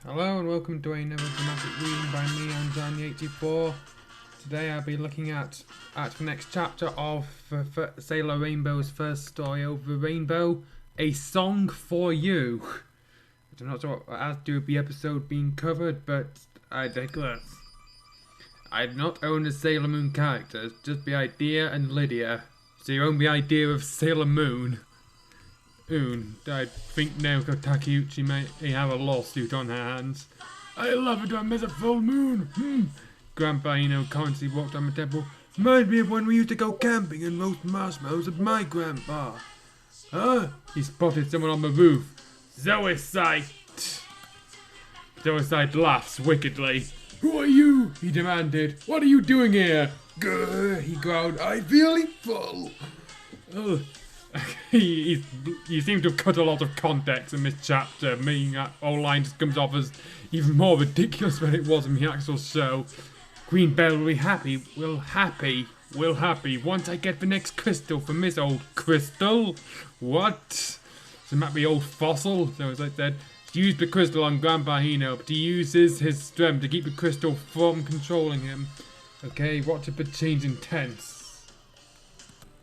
Hello and welcome to another dramatic reading by me, I'm Johnny84. Today I'll be looking at the next chapter of Sailor Rainbow's first story, Over the Rainbow, A Song for You. I'm not sure as to the episode being covered, but I digress. I do not own the Sailor Moon characters, just the idea and Lydia. So you own the idea of Sailor Moon. I think Naoko Takeuchi may have a lawsuit on her hands. I love it when there's a full moon. Grandpa currently walked on the temple. Reminds me of when we used to go camping and roast marshmallows with my grandpa. Huh? He spotted someone on the roof. Zoisite! Zoisite laughs wickedly. Who are you? He demanded. What are you doing here? Grr, he growled. I'm feeling full. Ugh. You seem to have cut a lot of context in this chapter, meaning that whole line just comes off as even more ridiculous than it was in the actual show. Queen Belle will be happy. We'll happy. Once I get the next crystal from this old crystal. What? So that be old fossil? So as I said, he used the crystal on Grandpa Hino, but he uses his strength to keep the crystal from controlling him. Okay, watch it change in tense.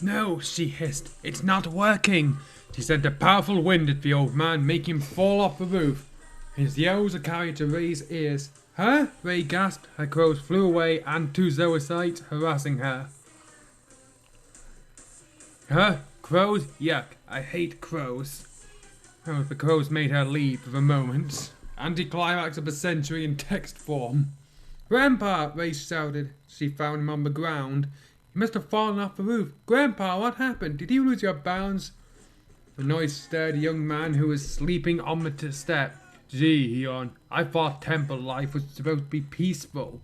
No, she hissed. It's not working. She sent a powerful wind at the old man, making him fall off the roof. His yells are carried to Ray's ears. Huh? Ray gasped. Her crows flew away and to Zoisite, harassing her. Huh? Crows? Yuck. I hate crows. Oh, the crows made her leave for the moment. Anticlimax of the century in text form. Grandpa! Ray shouted. She found him on the ground. You must have fallen off the roof. Grandpa, what happened? Did you lose your balance? The noise stirred a young man who was sleeping on the step. Gee, he yawned. I thought temple life was supposed to be peaceful.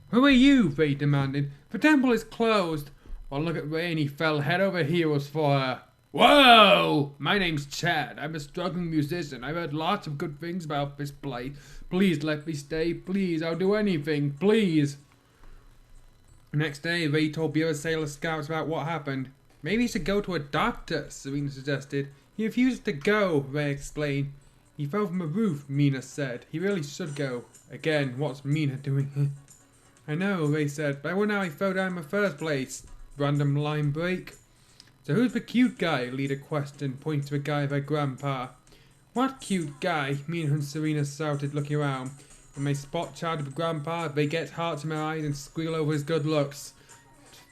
Who are you? Ray demanded. The temple is closed. Well, look at Ray and he fell head over heels for her. Whoa! My name's Chad. I'm a struggling musician. I've heard lots of good things about this place. Please let me stay. Please, I'll do anything. Please. The next day, Ray told the other Sailor Scouts about what happened. Maybe he should go to a doctor, Serena suggested. He refused to go, Ray explained. He fell from a roof, Mina said. He really should go. Again, what's Mina doing here? I know, Ray said, but I wonder how he fell down in the first place. Random line break. So who's the cute guy? Leader questioned, pointing to a guy with her grandpa. What cute guy? Mina and Serena shouted, looking around. When they spot Chad with Grandpa, they get hearts in their eyes and squeal over his good looks.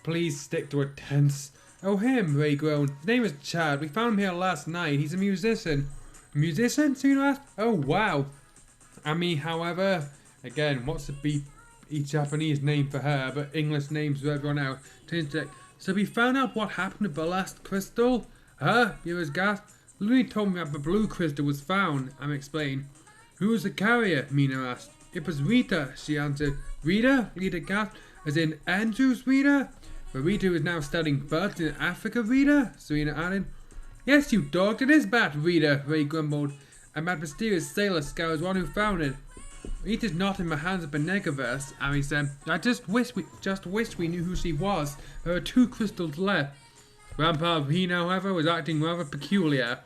Please stick to a tense. Oh, him, Ray groaned. His name is Chad. We found him here last night. He's a musician. A musician? Serena asked. Oh, wow. Ami, however, again, what's the Japanese name for her, but English names for everyone else. So we found out what happened with the last crystal? Huh? Viewers gasped. Looney told me that the blue crystal was found, Am explained. Who was the carrier? Mina asked. It was Rita, she answered. Rita? Rita gasped. As in Andrew's Rita? But Rita is now studying birds in Africa, Rita? Serena added. Yes, you dog, it is bad, Rita, Ray grumbled. And that mysterious Sailor Scout is one who found it. Rita's not in the hands of the Negaverse, Ami said. I just wish we knew who she was. There are 2 crystals left. Grandpa Reno, however, was acting rather peculiar.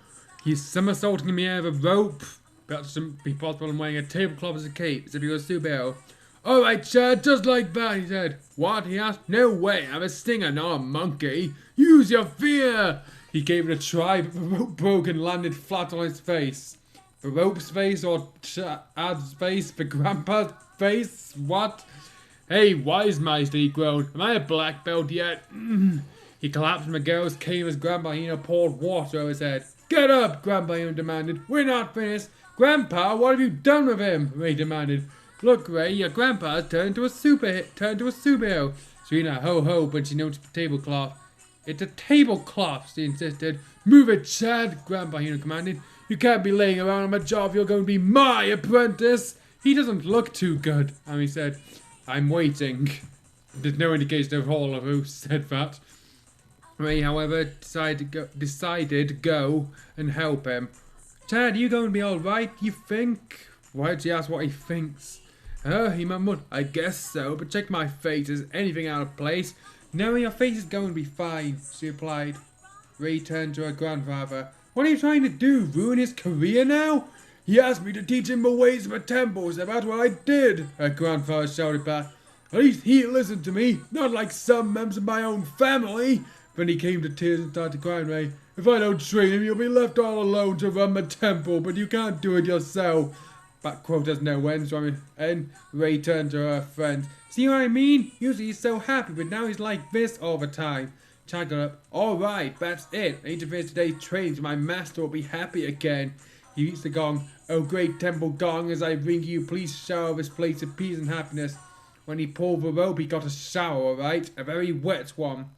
He's somersaulting in the air with a rope. That shouldn't be possible in wearing a tablecloth as a cape, as if he was a superhero. Alright, Chad, just like that, he said. What? He asked. No way, I'm a stinger, not a monkey. Use your fear! He gave it a try, but the rope broke and landed flat on his face. The rope's face or Chad's face? The grandpa's face? What? Hey, wise meister, he groaned. Am I a black belt yet? He collapsed from the girl's cave as Grandpa Hino poured water over his head. Get up, Grandpa Hino demanded. We're not finished. Grandpa, what have you done with him? Ray demanded. Look, Ray, your grandpa's turned to a superhero. Serena ho-ho when she noticed the tablecloth. It's a tablecloth, she insisted. Move it, Chad, Grandpa Hino commanded. You can't be laying around on a job. You're going to be my apprentice. He doesn't look too good, Amy said. I'm waiting. There's no indication of all of who said that. Ray, however, decided to go and help him. Chad, you going to be alright, you think? Why'd she ask what he thinks? He mumbled. I guess so, but check my face. Is anything out of place? No, your face is going to be fine, she replied. Ray turned to her grandfather. What are you trying to do? Ruin his career now? He asked me to teach him the ways of the temples, and that's what I did, her grandfather shouted back. At least he listened to me, not like some members of my own family. Then he came to tears and started crying, Ray. If I don't train him, you'll be left all alone to run the temple, but you can't do it yourself. That quote has no end, so Ray turned to her friend. See what I mean? Usually he's so happy, but now he's like this all the time. Chad got up. Alright, that's it. I need to finish today's training so my master will be happy again. He beats the gong. Oh great temple gong, as I ring you, please shower this place with peace and happiness. When he pulled the rope, he got a shower, alright? A very wet one.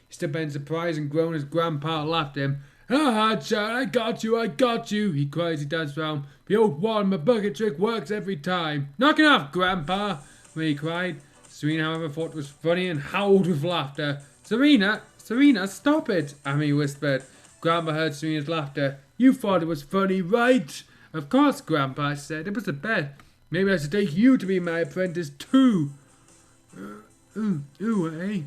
He stood there in surprise and groaned as Grandpa laughed at him. Ha Chad, I got you, he cried as he danced round. The old one, the bucket trick works every time. Knock it off, Grandpa, he cried. Serena, however, thought it was funny and howled with laughter. Serena, stop it, Amy whispered. Grandpa heard Serena's laughter. You thought it was funny, right? Of course, Grandpa said. It was the best. Maybe I should take you to be my apprentice, too. Eh?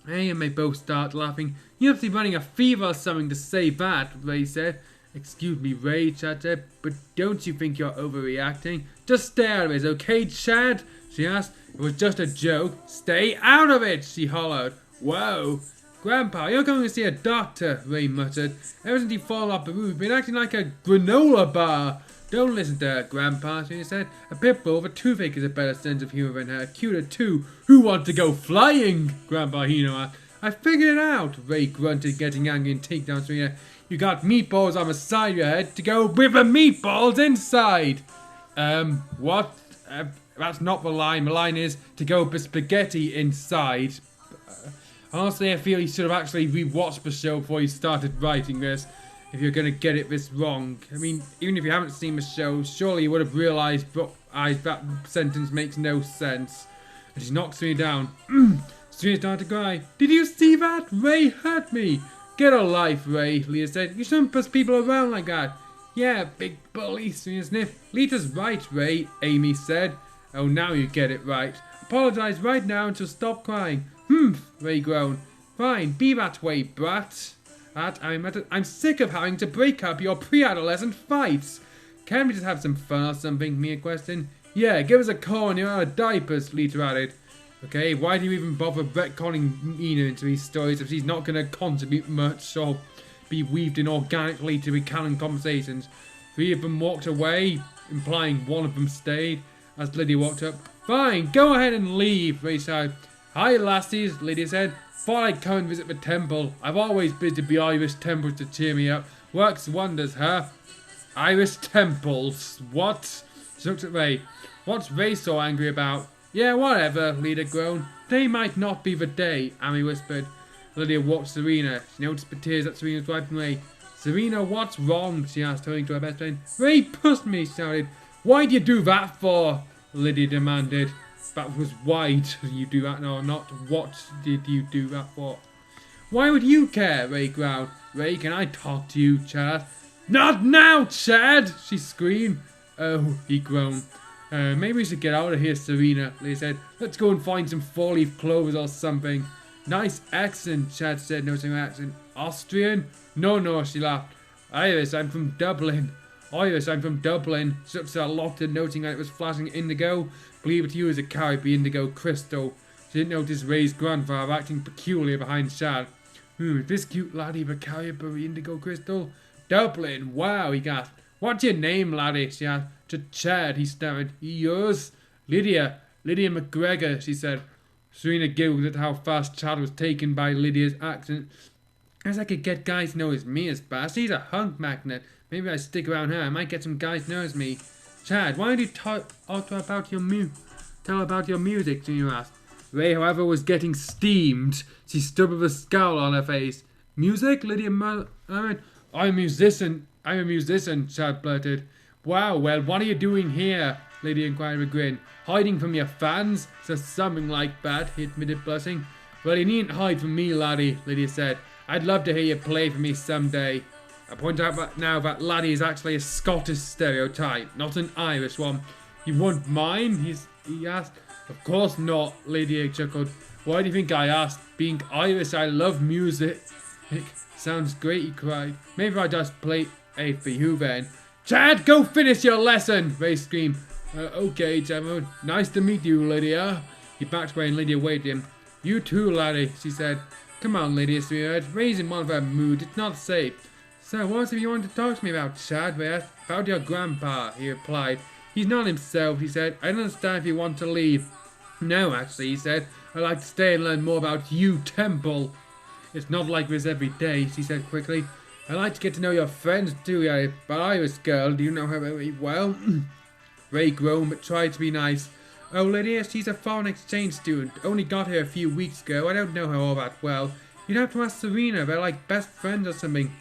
Hey, and they both start laughing. You must be running a fever or something to say that, Ray said. Excuse me, Ray, Chad said, but don't you think you're overreacting? Just stay out of it, okay, Chad? She asked. It was just a joke. Stay out of it, she hollered. Whoa. Grandpa, you're going to see a doctor, Ray muttered. Ever since he fallen off the roof, you've been acting like a granola bar. Don't listen to her, Grandpa, she said. A pit bull with a toothache has a better sense of humor than her. Cuter, too. Who wants to go flying? Grandpa Hino asked. I figured it out, Ray grunted, getting angry and take down Serena. You got meatballs on the side of your head to go with the meatballs inside. What? That's not the line. The line is to go with the spaghetti inside. Honestly, I feel he should have actually rewatched the show before he started writing this. If you're going to get it this wrong. I mean, even if you haven't seen the show, surely you would have realised that sentence makes no sense. And she knocks me down. Serena started to cry. Did you see that? Ray hurt me. Get a life, Ray, Leah said. You shouldn't push people around like that. Yeah, big bully, Serena sniffed. Lita's right, Ray, Amy said. Oh, now you get it right. Apologise right now and she'll stop crying. Ray groaned. Fine, be that way, brat. I'm sick of having to break up your pre-adolescent fights. Can't we just have some fun or something? Mia questioned. Yeah, give us a call when you're out of diapers, Lita added. Okay, why do you even bother retconning Mina into these stories if she's not going to contribute much or be weaved in organically to be canon conversations? 3 of them walked away, implying 1 of them stayed. As Lydia walked up. Fine, go ahead and leave, Ray shouted. Hi, lassies, Lydia said. Thought I'd come and visit the temple. I've always visited the Irish temples to cheer me up. Works wonders, huh? Irish temples? What? She looked at Ray. What's Ray so angry about? Yeah, whatever, Lydia groaned. Today might not be the day, Amy whispered. Lydia watched Serena. She noticed the tears that Serena was wiping away. Serena, what's wrong? She asked, turning to her best friend. Ray pushed me, she shouted. Why'd you do that for? Lydia demanded. That was why did you do that, no, not what did you do that for? Why would you care? Ray growled. Ray, can I talk to you, Chad? Not now, Chad! She screamed. Oh, he groaned. Maybe we should get out of here, Serena, Lee said. Let's go and find some 4-leaf clovers or something. Nice accent, Chad said, noticing her accent. Austrian? No, she laughed. Irish, I'm from Dublin. Irish, I'm from Dublin. She looked at Lotta, noting that it was flashing indigo. Believe it to you as it carried the indigo crystal. She didn't notice Ray's grandfather acting peculiar behind Chad. Is this cute laddie the carrier of the indigo crystal? Dublin, wow, he gasped. What's your name, laddie? She asked. Chad, he stammered. Yours? Lydia McGregor, she said. Serena giggled at how fast Chad was taken by Lydia's accent. As I could get guys to notice me as fast. She's a hunk magnet. Maybe I stick around her. I might get some guys to notice me. Chad, why don't you tell about your music? Serena asked. Ray, however, was getting steamed. She stood with a scowl on her face. Music? Lydia murmured. I'm a musician, Chad blurted. Wow, well, what are you doing here? Lydia inquired with a grin. Hiding from your fans? Says something like that, he admitted, blushing. Well, you needn't hide from me, laddie, Lydia said. I'd love to hear you play for me someday. I point out now that laddie is actually a Scottish stereotype, not an Irish one. You wouldn't mind? He asked. Of course not, Lydia chuckled. Why do you think I asked? Being Irish, I love music. Sounds great, he cried. Maybe I just play a for you then. Chad, go finish your lesson! Ray screamed. Okay, gentlemen. Nice to meet you, Lydia. He backed away and Lydia waved him. You too, laddie, she said. Come on, Lydia, sweetheart. Ray's in one of her moods. It's not safe. So, what was it you wanted to talk to me about, Chad? Ray asked. About your grandpa, he replied. He's not himself, he said. I don't understand if you want to leave. No, actually, he said. I'd like to stay and learn more about you, Temple. It's not like this every day, she said quickly. I'd like to get to know your friends too, Harry. But Iris girl, do you know her very well? Ray groaned but tried to be nice. Oh, Lydia, she's a foreign exchange student. Only got here a few weeks ago. I don't know her all that well. You'd have to ask Serena. They're like best friends or something.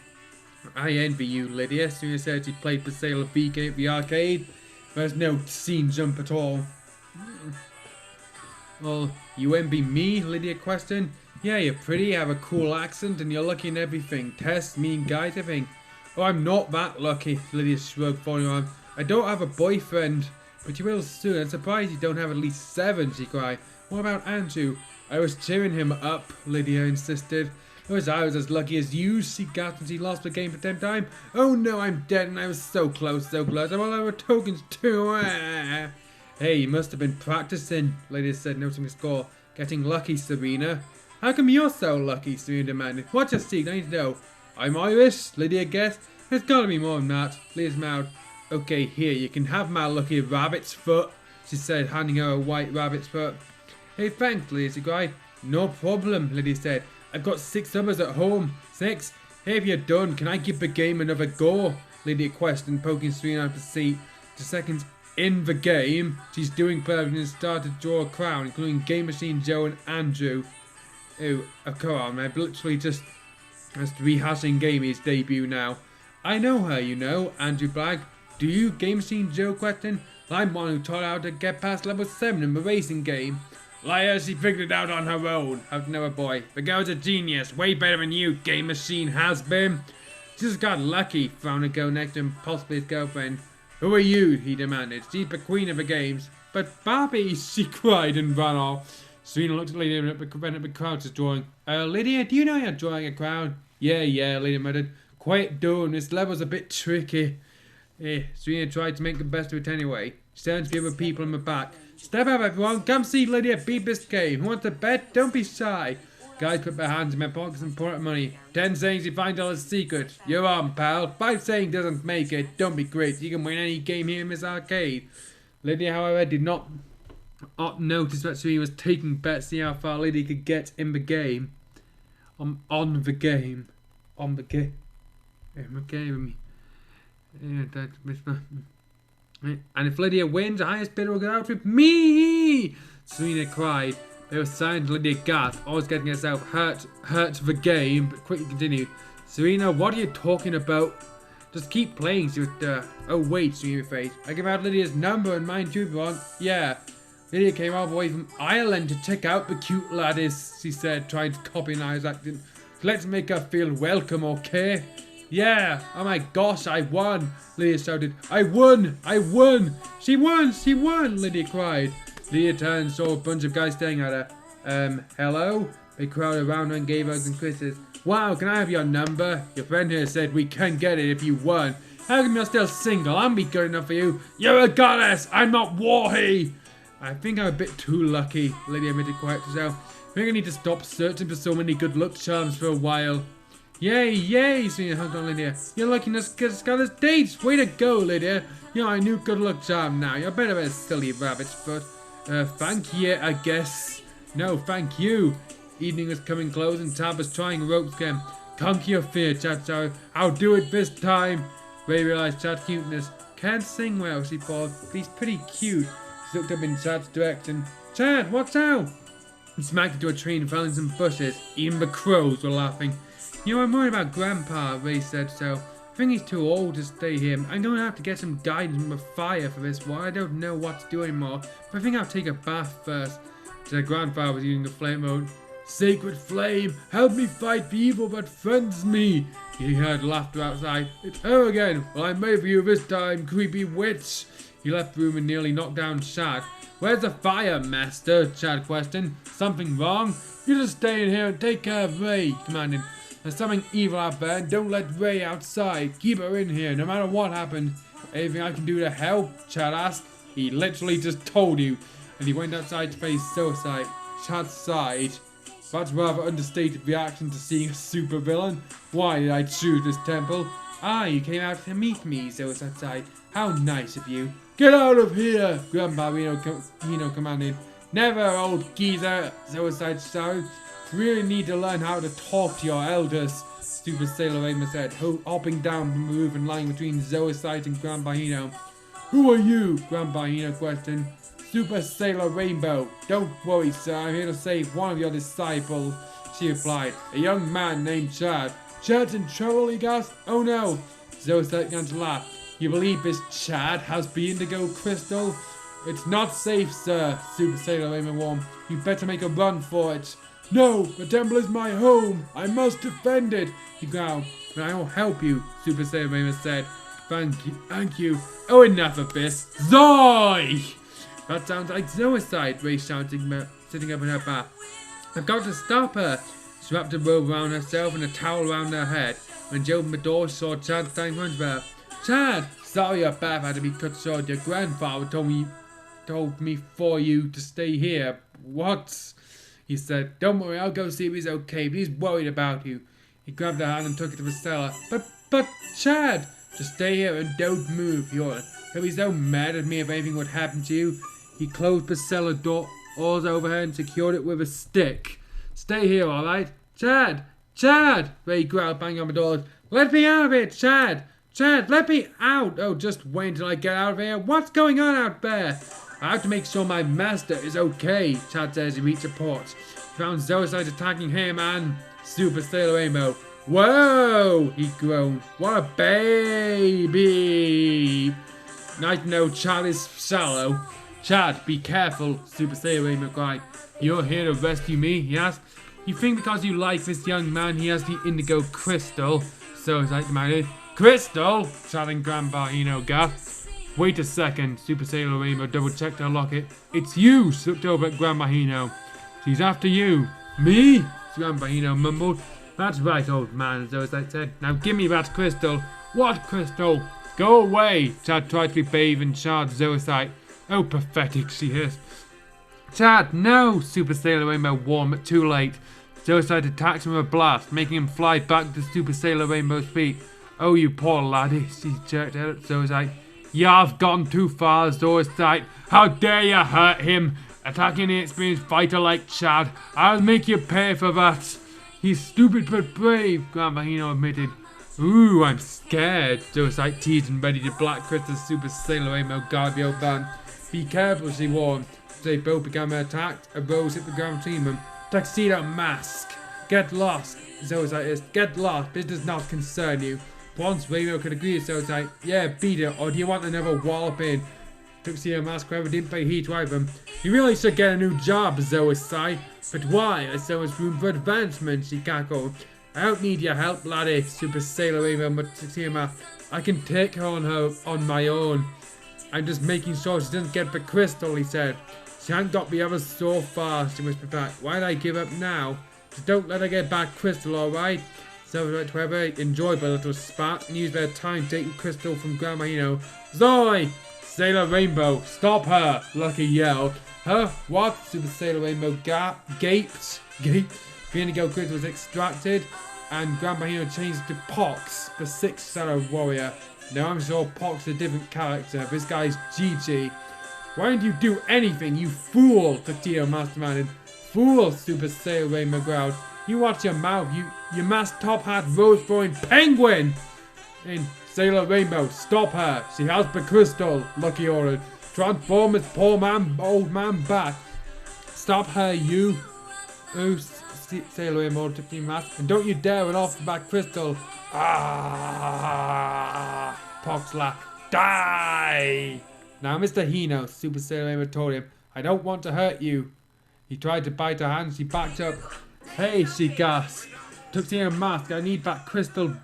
I envy you, Lydia. Serena said she played the Sailor B game at the arcade. There's no scene jump at all. Well, you envy me? Lydia questioned. Yeah, you're pretty, have a cool accent, and you're lucky in everything. Tests, mean guys, everything. Oh, I'm not that lucky, Lydia shrugged, falling on. I don't have a boyfriend. But you will soon. I'm surprised you don't have at least 7, she cried. What about Andrew? I was cheering him up, Lydia insisted. I was as lucky as you, she gasped as he lost the game for 10th time. Oh no, I'm dead and I was so close, so close. I'm all over tokens too. Hey, you must have been practicing, Lydia said, noting the score. Getting lucky, Serena. How come you're so lucky, Serena demanded. What's your secret? I need to know. I'm Irish, Lydia guessed. There's gotta be more than that. Lydia's mouth. Okay, here, you can have my lucky rabbit's foot, she said, handing her a white rabbit's foot. Hey, thanks, Lydia, she cried. No problem, Lydia said. I've got 6 others at home. 6? Hey, if you're done, can I give the game another go? Lydia questioned, poking Serena out of the seat. Just seconds in the game, she's doing perfect and started to draw a crowd, including Game Machine Joe and Andrew. Oh, come on, I've literally just rehashing Gamey's debut now. I know her, you know, Andrew bragged. Do you? Game Machine Joe questioned. I'm one who taught her how to get past level 7 in the racing game. Liar, she figured it out on her own, huffed another boy. The girl's a genius, way better than you, Game Machine has been. She just got lucky, frowned a girl next to him, possibly his girlfriend. Who are you? He demanded. She's the queen of the games. But Barbie, she cried and ran off. Serena looked at Lydia and at the crowd was drawing. Lydia, do you know you're drawing a crowd? Yeah, Lydia muttered. Quiet doing, this level's a bit tricky. Serena tried to make the best of it anyway. She turned to give her people in the back. Step up, everyone. Come see Lydia beat this game. Who wants to bet? Don't be shy. Guys put their hands in their pockets and pour out money. 10 sayings you find out a secret. You're on, pal. 5 saying doesn't make it. Don't be great. You can win any game here in this arcade. Lydia, however, did not notice that Serena was taking bets to see how far Lydia could get in the game. On the game. And if Lydia wins, the highest bidder will go out with me! Serena cried. There was silence. Lydia gasped, always getting herself hurt the game, but quickly continued. Serena, what are you talking about? Just keep playing, she was Oh wait, Serena face. I give out Lydia's number and mine too if you want. Yeah. Lydia came all the way from Ireland to check out the cute laddies, she said, trying to copy an Irish accent. Let's make her feel welcome, okay? Yeah! Oh my gosh, I won! Lydia shouted. I won! She won! Lydia cried. Lydia turned and saw a bunch of guys staring at her. Hello? They crowded around her and gave hugs and kisses. Wow, can I have your number? Your friend here said we can get it if you won. How come you're still single? I'm be good enough for you. You're a goddess! I'm not Warhy! I think I'm a bit too lucky, Lydia admitted quiet to herself. I think I need to stop searching for so many good luck charms for a while. Yay, Serena hugged on Lydia. You're looking as good as got us dates. Way to go, Lydia. You're my new good luck charm now. You're better than a silly rabbit's foot. Thank you, I guess. No, thank you. Evening was coming close and Tab was trying ropes again. Conquer your fear, Chad shouted. I'll do it this time. Ray realized Chad's cuteness. Can't sing well, she thought, but he's pretty cute. She looked up in Chad's direction. Chad, watch out! He smacked into a tree and fell in some bushes. Even the crows were laughing. You know, I'm worried about Grandpa, Ray said so. I think he's too old to stay here. I'm going to have to get some guidance from the fire for this one. I don't know what to do anymore, but I think I'll take a bath first. Their grandfather was using the flame mode. Sacred flame, help me fight the evil that threatens me. He heard laughter outside. It's her again. Well, I made for you this time, creepy witch. He left the room and nearly knocked down Chad. Where's the fire, master? Chad questioned. Something wrong? You just stay in here and take care of Ray, he commanded. There's something evil out there, and don't let Ray outside. Keep her in here, no matter what happens. Anything I can do to help? Chad asked. He literally just told you. And he went outside to face Suicide. Chad sighed. That's rather understated reaction to seeing a supervillain. Why did I choose this temple? Ah, you came out to meet me, Suicide sighed. How nice of you. Get out of here, Grandpa Hino commanded. Never, old geezer, Suicide shouted. You really need to learn how to talk to your elders, Super Sailor Rainbow said, hopping down from the roof and lying between Zoicide and Grandpa Hino. Who are you? Grandpa Hino questioned. Super Sailor Rainbow. Don't worry, sir, I'm here to save one of your disciples, she replied. A young man named Chad. Chad's in trouble, he gasped. Oh no. Zoicide began to laugh. You believe this Chad has the indigo crystal? It's not safe, sir, Super Sailor Rainbow warned. You better make a run for it. No, the temple is my home. I must defend it, he growled. But I will help you, Super Sailor Rainbow said. Thank you. Oh, enough of this. Zoy! That sounds like Zoicide, Ray shouting, sitting up in her bath. I've got to stop her. She wrapped a robe around herself and a towel around her head. When she opened the door, she saw Chad standing in front of her. Chad! Sorry your bath had to be cut short. Your grandfather told me for you to stay here. What? He said. Don't worry, I'll go see if he's okay, but he's worried about you. He grabbed her hand and took it to the cellar. But Chad! Just stay here and don't move, he ordered. He'll be so mad at me if anything would happen to you. He closed the cellar doors over her and secured it with a stick. Stay here, alright? Chad! Chad! Ray growled, banging on the door. Let me out of it, Chad! Chad, let me out! Oh, just wait until I get out of here. What's going on out there? I have to make sure my master is okay, Chad said as he reached the porch. He found Zoicide attacking him and Super Sailor Rainbow. Whoa! He groaned. What a baby! Nice to know Chad is shallow. Chad, be careful, Super Sailor Rainbow cried. You're here to rescue me, he asked. You think because you like this young man he has the indigo crystal? Zoicide demanded. Crystal? Chad and Grandpa Hino gasped. Wait a second, Super Sailor Rainbow double-checked her locket. It's you, she looked over at Grandpa Hino. She's after you. Me? Grandpa Hino mumbled. That's right, old man, Zoicide said. Now give me that crystal. What crystal? Go away! Chad tried to bathe and charged Zoicide. Oh, pathetic, she hissed. Chad, no! Super Sailor Rainbow warned, but too late. Zoicide attacked him with a blast, making him fly back to Super Sailor Rainbow's feet. Oh, you poor laddie, she jerked at Zoicide. You've gone too far, Zoicide. How dare you hurt him? Attacking an inexperienced fighter like Chad. I'll make you pay for that. He's stupid but brave, Grandpa Hino admitted. Ooh, I'm scared, Zoicide teased and ready to black Crystal Super Sailor Rainbow guard the old man. Be careful, she warned. They both began their attack. A rose hit the ground between them. Tuxedo Mask. Get lost, Zoicide is. Get lost. This does not concern you. Once Rainbow could agree with Zoicide. Yeah, beat it, or do you want another walloping? Tuxedo Mask, however, didn't pay heed to either. You really should get a new job, Zoicide. But why? There's so much room for advancement, she cackled. I don't need your help, laddie, Super Sailor Rainbow, but Tuxedo Mask. I can take her on my own. I'm just making sure she doesn't get the crystal, he said. She hadn't got the others so far, she whispered back. Why'd I give up now? Just don't let her get back crystal, alright? So, however, enjoyed the little spat and used their time to take the crystal from Grandma Hino. Zoe! Sailor Rainbow, stop her! Lucky yelled. Huh? What? Super Sailor Rainbow gaped. The indigo crystal was extracted, and Grandpa Hino changed to Pox, the sixth Sailor Warrior. Now I'm sure Pox is a different character. This guy's GG. Why didn't you do anything, you fool? Tuxedo Mask demanded. Fool, Super Sailor Rainbow growled. You watch your mouth, you masked top hat rose throwing penguin! And Sailor Rainbow, stop her. She has the crystal, Lucky ordered. Transform this poor old man back. Stop her, you. Oh, Sailor Rainbow took the mask. And don't you dare run off that crystal. Ah! Pox laughed. Die! Now, Mr. Hino, Super Sailor Rainbow told him, I don't want to hurt you. He tried to bite her hand. She backed up. Hey, she gasped. Tuxedo Mask, I need that crystal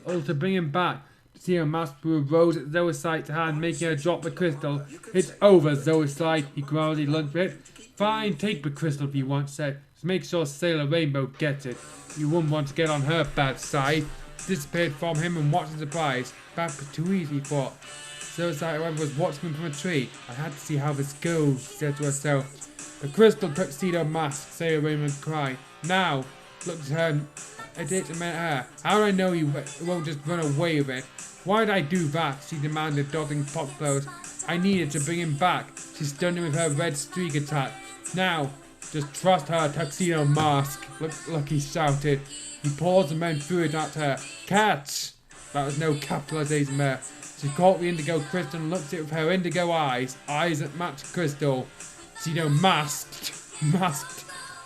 to bring him back. Tuxedo Mask threw a rose at Zoicide's hand, making her drop the crystal. It's over, Zoicide, he growled. He lunged for it. Fine, take the crystal if you want, said. Just make sure Sailor Rainbow gets it. You wouldn't want to get on her bad side. Disappeared from him and watched in surprise. That was too easy, he thought. So sad, however, was watching him from a tree. I had to see how this goes, she said to herself. The crystal tuxedo mask, Sailor Rainbow cried. Now, looked at her, it a minute at her. How do I know you won't just run away with it? Why did I do that? She demanded, dotting pot clothes. I needed to bring him back. She stunned him with her red streak attack. Now, just trust her tuxedo mask, Lucky shouted. He paused and then threw it at her. Catch! That was no capitalization there. She caught the indigo crystal and looked at it with her indigo eyes that matched crystal. Tuxedo masked,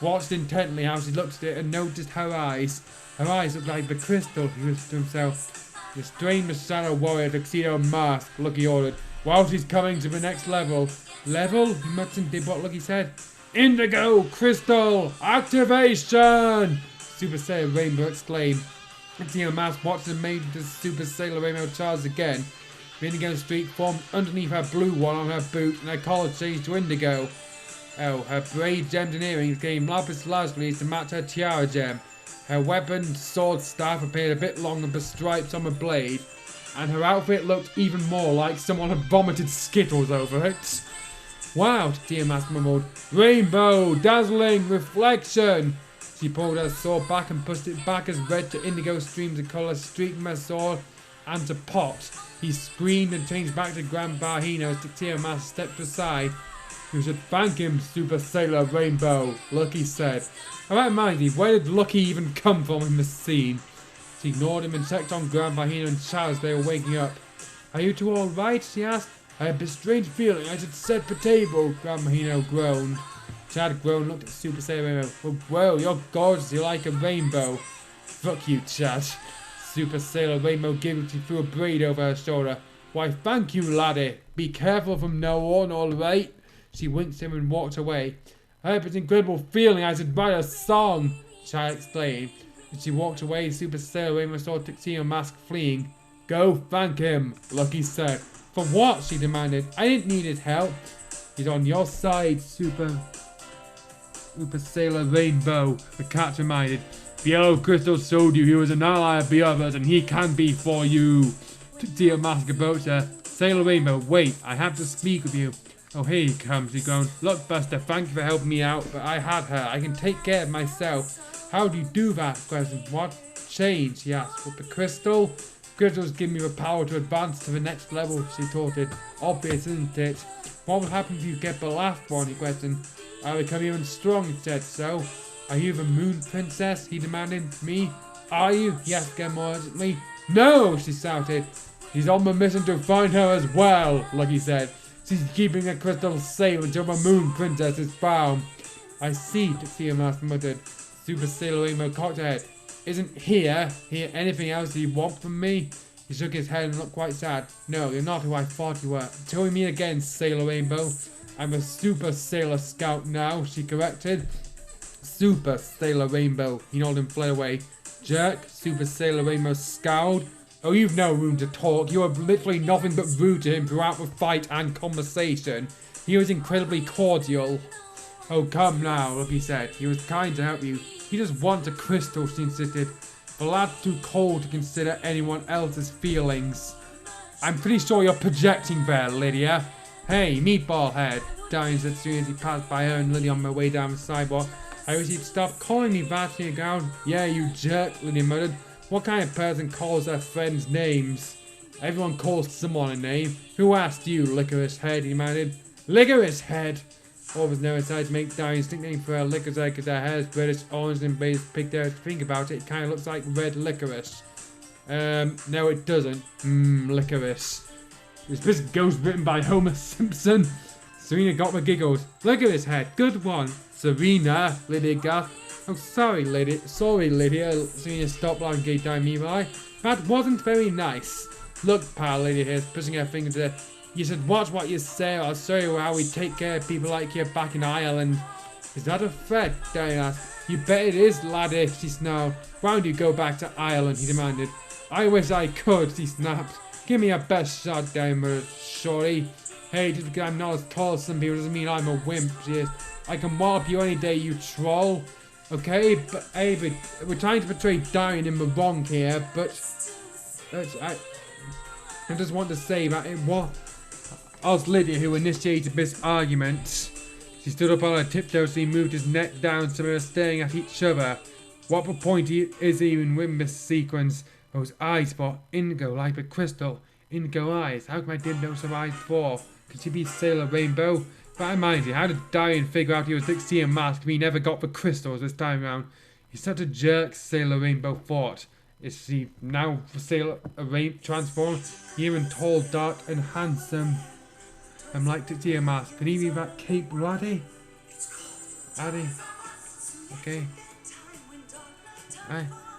watched intently how she looked at it and noticed her eyes. Her eyes looked like the crystal, he whispered to himself. Restrain the shadow warrior tuxedo mask, Lucky ordered. While she's coming to the next level. Level? He muttered, did what Lucky said. Indigo crystal activation! Super Sailor Rainbow exclaimed. Tuxedo mask watched and made the Super Sailor Rainbow charge again. The indigo streak formed underneath her blue one on her boot and her collar changed to indigo. Oh, her braid gemmed and earrings became lapis lazuli to match her tiara gem. Her weapon, sword, staff appeared a bit longer with stripes on the blade, and her outfit looked even more like someone had vomited Skittles over it. Wow, Tiamat mumbled. Rainbow, dazzling, reflection! She pulled her sword back and pushed it back as red to indigo streams of colour streaked from her sword and to Pot. He screamed and changed back to Grandpa Hino as Tiamat stepped aside. You should thank him, Super Sailor Rainbow, Lucky said. About Mindy, where did Lucky even come from in this scene? She ignored him and checked on Grandpa Hino and Chad as they were waking up. Are you two alright? She asked. I had this strange feeling I should set the table, Grandpa Hino groaned. Chad groaned and looked at Super Sailor Rainbow. Whoa, you're gorgeous, you're like a rainbow. Fuck you, Chad. Super Sailor Rainbow giggled. She threw a braid over her shoulder. Why, thank you, laddie. Be careful from now on, alright? She winked at him and walked away. I had this incredible feeling I should write a song, Chad exclaimed. As she walked away, Super Sailor Rainbow saw Tuxedo Mask fleeing. Go thank him, Lucky said. For what? She demanded. I didn't need his help. He's on your side, Super Sailor Rainbow, the cat reminded. The yellow crystal showed you he was an ally of the others, and he can be for you. Tuxedo Mask approached her. Sailor Rainbow, wait, I have to speak with you. Oh, here he comes, he groaned. Look, Buster, thank you for helping me out, but I had her. I can take care of myself. How do you do that? Question. What change? He asked. With the crystal? Crystals give me the power to advance to the next level, she retorted. Obvious, isn't it? What will happen if you get the last one? He questioned. I'll become even strong, he said. So, are you the Moon Princess? He demanded. Me? Are you? He asked again more urgently. No, she shouted. He's on the mission to find her as well, Lucky said. She's keeping the crystal safe until the Moon Princess is found. I see, Tuxedo Mask muttered. Super Sailor Rainbow cocked her head. Isn't here anything else you want from me? He shook his head and looked quite sad. No, you're not who I thought you were. Until we meet again, Sailor Rainbow. I'm a Super Sailor Scout now, she corrected. Super Sailor Rainbow. He nodded and fled away. Jerk, Super Sailor Rainbow scowled. Oh, you've no room to talk. You were literally nothing but rude to him throughout the fight and conversation. He was incredibly cordial. Oh, come now, Lucky said. He was kind to help you. He just wants a crystal, she insisted. The lad's too cold to consider anyone else's feelings. I'm pretty sure you're projecting there, Lydia. Hey, meatball head, Darian said as soon as he passed by her and Lydia on their way down the sidewalk. I wish he'd stop calling me that, she growled. Yeah, you jerk, Lydia muttered. What kind of person calls their friends names? Everyone calls someone a name. Who asked you, Licorice Head? He demanded. Licorice Head! All was no inside to make Darian's nickname for her Licorice Head because her hair is reddish, orange, and beige pink hair. To think about it, it kind of looks like red licorice. No, it doesn't. Licorice. Is this ghost written by Homer Simpson? Serena got the giggles. Licorice Head, good one. Serena, Lydia gasped. Oh, sorry, Lydia. Serena stopped laughing and gave Darian meanwhile. That wasn't very nice. Look, pal, Lydia here, pushing her finger to the... You should watch what you say, or I'll show you how we take care of people like you back in Ireland. Is that a threat? Darian asked. You bet it is, laddie, she snarled. Why don't you go back to Ireland, he demanded. I wish I could, she snapped. Give me your best shot, Darian, shorty. Hey, just because I'm not as tall as some people doesn't mean I'm a wimp, she is. I can wallop you any day, you troll. Okay, but hey, we're trying to portray Darian in the wrong here, but I just want to say that it was Lydia who initiated this argument. She stood up on her tiptoes, he moved his neck down, so we were staring at each other. What the point is even with this sequence? Those eyes were indigo like a crystal. Indigo eyes. How come I didn't notice her eyes before? Could she be Sailor Rainbow? But I mind you, how did Darian figure out he was Dixie and masked if he never got the crystals this time around? He's such a jerk, Sailor Rainbow thought. Is she now Sailor transformed? Even tall, dark, and handsome. I'm like Dixie and mask. Can he be that Cape Laddie? Addie. Okay.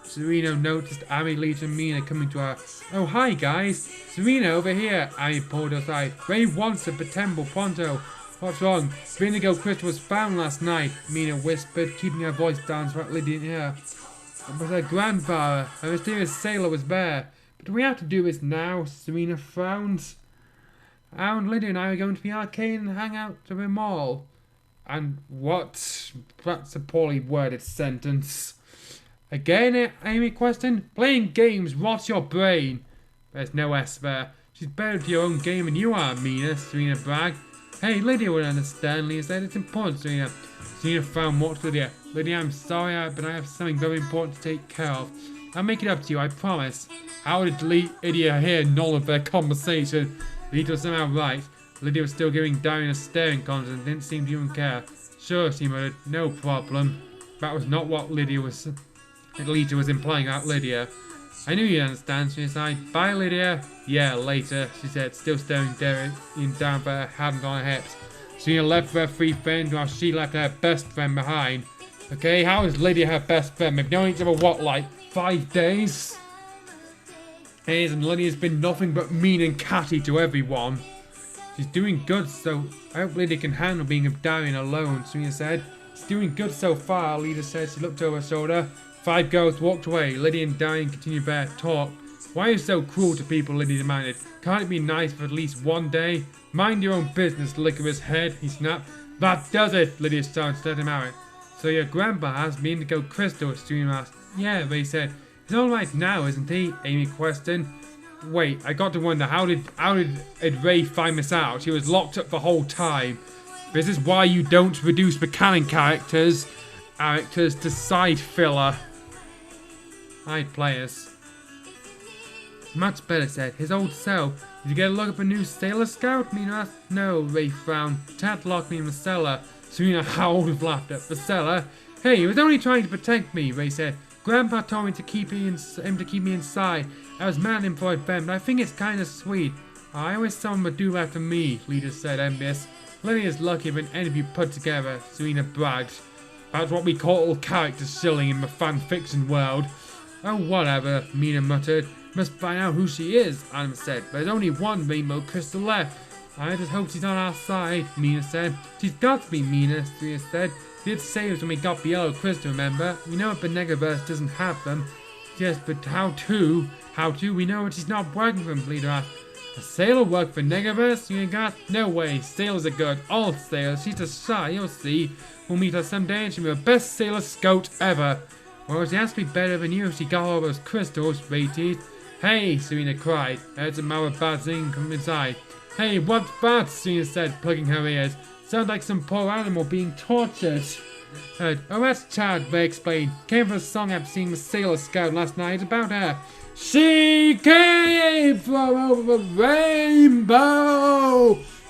Serena noticed Amy, Lita, and Mina coming to her. Oh, hi guys. Serena over here. Amy pulled her aside. Ray wants a temple pronto. What's wrong? The indigo crystal was found last night, Mina whispered, keeping her voice down so that Lydia didn't hear. It was her grandfather. A mysterious sailor was there. But do we have to do this now? Serena frowned. And Lydia and I are going to the arcade and hang out to the mall. And what? That's a poorly worded sentence. Again, Amy questioned. Playing games rots your brain. There's no S there. She's better at your own game than you are, Mina, Serena bragged. Hey, Lydia would understand, Lydia said. It's important, Serena. Serena frowned, watched Lydia. Lydia, I'm sorry, but I have something very important to take care of. I'll make it up to you, I promise. How did Lydia hear none of their conversation? Lydia was somehow right. Lydia was still giving Darian a staring contest and didn't seem to even care. Sure, she muttered. No problem. That was not what Lydia was implying about Lydia. I knew you'd understand, she sighed. Bye, Lydia. Yeah, later, she said, still staring Darian down with her hand on her hips. Serena left her 3 friends while she left her best friend behind. Okay, how is Lydia her best friend? They've known each other, what, like 5 days? And Lydia's been nothing but mean and catty to everyone. She's doing good, so I hope Lydia can handle being with Darian alone, Serena said. She's doing good so far, Lydia said. She looked over her shoulder. 5 girls walked away. Lydia and Darian continued their talk. Why are you so cruel to people, Lydia demanded. Can't it be nice for at least one day? Mind your own business, Licorice Head, he snapped. That does it, Lydia started to let him out. So your grandpa has the indigo crystal, Serena asked. Yeah, they said. He's alright now, isn't he? Amy questioned. Wait, I got to wonder, how did Ray find this out? He was locked up the whole time. This is why you don't reduce the canon characters to side filler. Side players. Much better, said. His old self. Did you get a look at the new Sailor Scout? Mina asked. No, Ray frowned. Tad locked me in the cellar. Serena howled with laughter. The cellar? Hey, he was only trying to protect me, Ray said. Grandpa told me to keep him to keep me inside. I was mad employed Ben, but I think it's kind of sweet. I always someone would do that for me, Lita said, envious. Lydia's lucky if an interview put together, Serena bragged. That's what we call all characters shilling in the fan fiction world. Oh, whatever, Mina muttered. Must find out who she is, Adam said. There's only one rainbow crystal left. I just hope she's on our side, Mina said. She's got to be, Mina, Serena said. She did say it when we got the yellow crystal, remember? We know the Negaverse doesn't have them. Yes, but how to? How to? We know that she's not working for them, Lita asked. A sailor work for Negaverse? You got? No way. Sailors are good. All sailors. She's just shy, you'll see. We'll meet her someday and she'll be the best sailor scout ever. Well, she has to be better than you if she got all those crystals, Ray teased. Hey, Serena cried. Heard some more buzzing from inside. Hey, what's that? Serena said, plugging her ears. Sounds like some poor animal being tortured. Oh, that's Chad, they explained. Came from a song I've seen with Sailor Scout last night about her. She came from over the rainbow!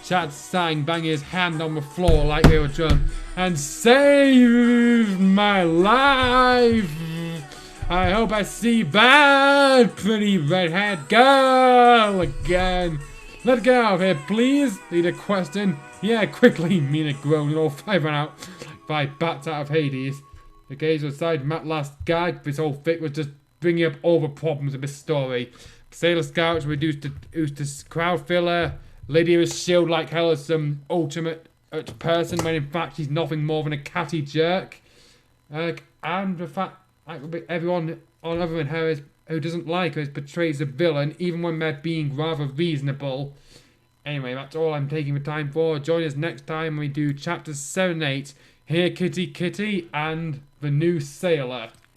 Chad sang, banging his hand on the floor like they were drum. And saved my life! I hope I see that pretty red-haired girl again. Let's get out of here, please, Lita questioned. Yeah, quickly, Mina groaned, and all 5 ran out. 5 bats out of Hades. The gaze aside, Matt last gag. This whole fic was just bringing up all the problems of this story. Sailor Scouts reduced to crowd filler. Lydia is shilled like hell as some ultimate person, when in fact she's nothing more than a catty jerk. And the fact everyone on other than her who doesn't like her portrays a villain, even when they're being rather reasonable. Anyway, that's all I'm taking the time for. Join us next time when we do chapters 7 and 8. Here, Kitty Kitty, and the new sailor.